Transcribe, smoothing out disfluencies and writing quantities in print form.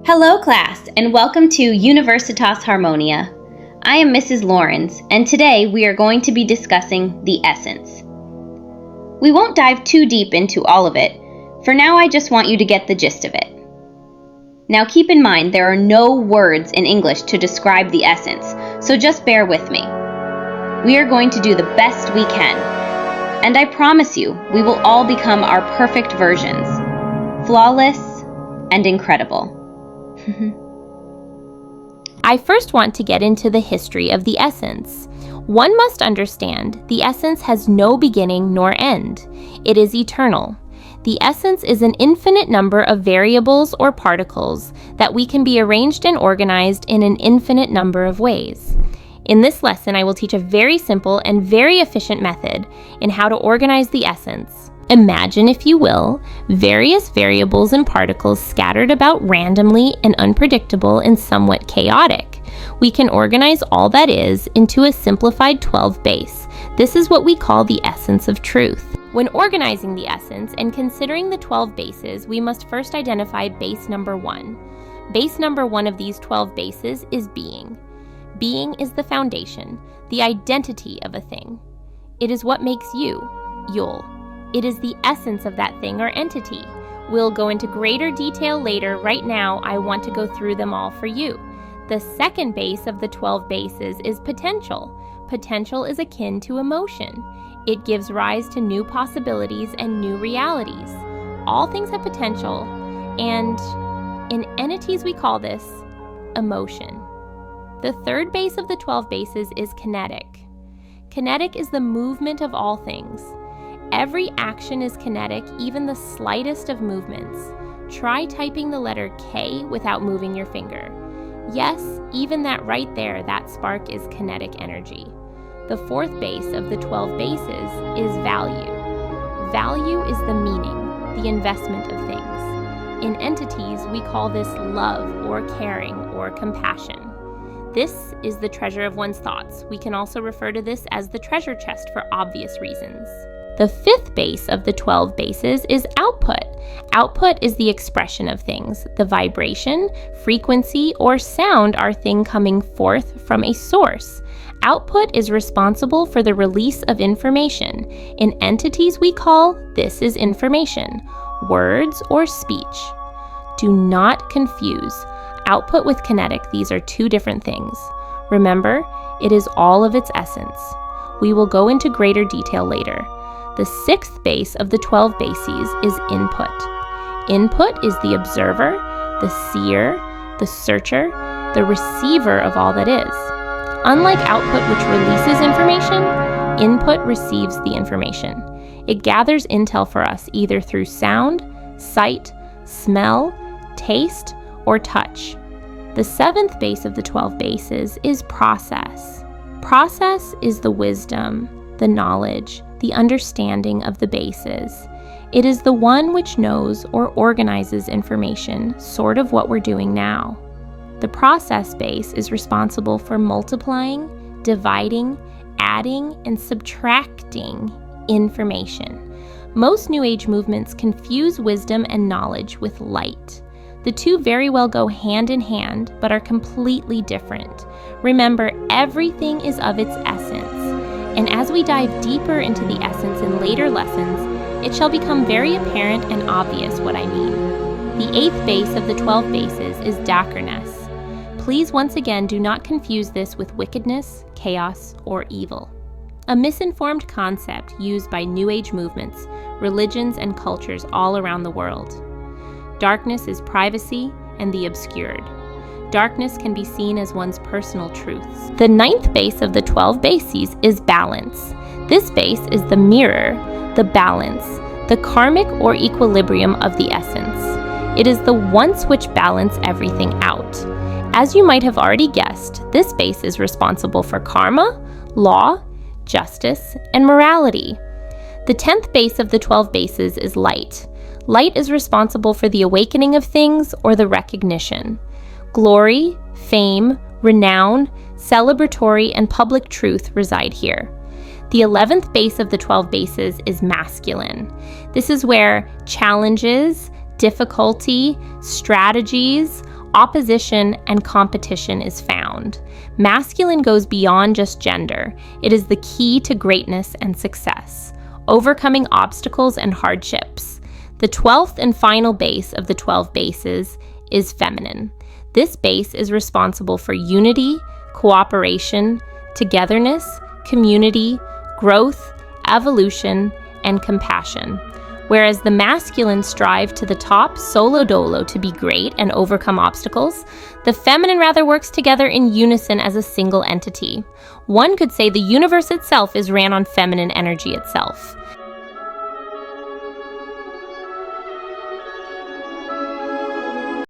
Hello class, and welcome to Universitas Harmonia. I am Mrs. Lawrence, and today we are going to be discussing the essence. We won't dive too deep into all of it. For now, I just want you to get the gist of it. Now keep in mind there are no words in English to describe the essence, so just bear with me. We are going to do the best we can, and I promise you we will all become our perfect versions, flawless and incredible. I first want to get into the history of the essence. One must understand the essence has no beginning nor end. It is eternal. The essence is an infinite number of variables or particles that we can be arranged and organized in an infinite number of ways. In this lesson, I will teach a very simple and very efficient method in how to organize the essence. Imagine, if you will, various variables and particles scattered about randomly and unpredictable and somewhat chaotic. We can organize all that is into a simplified 12 base. This is what we call the essence of truth. When organizing the essence and considering the 12 bases, we must first identify base number 1. Base number 1 of these 12 bases is being. Being is the foundation, the identity of a thing. It is what makes you, you'll. It is the essence of that thing or entity. We'll go into greater detail later. Right now, I want to go through them all for you. The second base of the 12 bases is potential. Potential is akin to emotion. It gives rise to new possibilities and new realities. All things have potential, and in entities we call this emotion. The third base of the 12 bases is kinetic. Kinetic is the movement of all things. Every action is kinetic, even the slightest of movements. Try typing the letter K without moving your finger. Yes, even that right there, that spark is kinetic energy. The fourth base of the 12 bases is value. Value is the meaning, the investment of things. In entities, we call this love or caring or compassion. This is the treasure of one's thoughts. We can also refer to this as the treasure chest for obvious reasons. The fifth base of the 12 bases is output. Output is the expression of things. The vibration, frequency, or sound are things coming forth from a source. Output is responsible for the release of information. In entities we call this is information, words or speech. Do not confuse output with kinetic. These are two different things. Remember, it is all of its essence. We will go into greater detail later. The sixth base of the 12 bases is input. Input is the observer, the seer, the searcher, the receiver of all that is. Unlike output, which releases information, input receives the information. It gathers intel for us either through sound, sight, smell, taste, or touch. The seventh base of the 12 bases is process. Process is the wisdom, the knowledge, the understanding of the bases. It is the one which knows or organizes information, sort of what we're doing now. The process base is responsible for multiplying, dividing, adding, and subtracting information. Most New Age movements confuse wisdom and knowledge with light. The two very well go hand in hand, but are completely different. Remember, everything is of its essence. And as we dive deeper into the essence in later lessons, it shall become very apparent and obvious what I mean. The eighth base of the 12 bases is darkness. Please once again do not confuse this with wickedness, chaos, or evil. A misinformed concept used by New Age movements, religions, and cultures all around the world. Darkness is privacy and the obscured. Darkness can be seen as one's personal truths. The ninth base of the 12 bases is balance. This base is the mirror, the balance, the karmic or equilibrium of the essence. It is the once which balance everything out. As you might have already guessed, this base is responsible for karma, law, justice, and morality. The 10th base of the 12 bases is light. Light is responsible for the awakening of things or the recognition. Glory, fame, renown, celebratory, and public truth reside here. The 11th base of the 12 bases is masculine. This is where challenges, difficulty, strategies, opposition and competition is found. Masculine goes beyond just gender. It is the key to greatness and success, overcoming obstacles and hardships. The 12th and final base of the 12 bases is feminine. This base is responsible for unity, cooperation, togetherness, community, growth, evolution, and compassion. Whereas the masculine strive to the top solo dolo to be great and overcome obstacles, the feminine rather works together in unison as a single entity. One could say the universe itself is ran on feminine energy itself.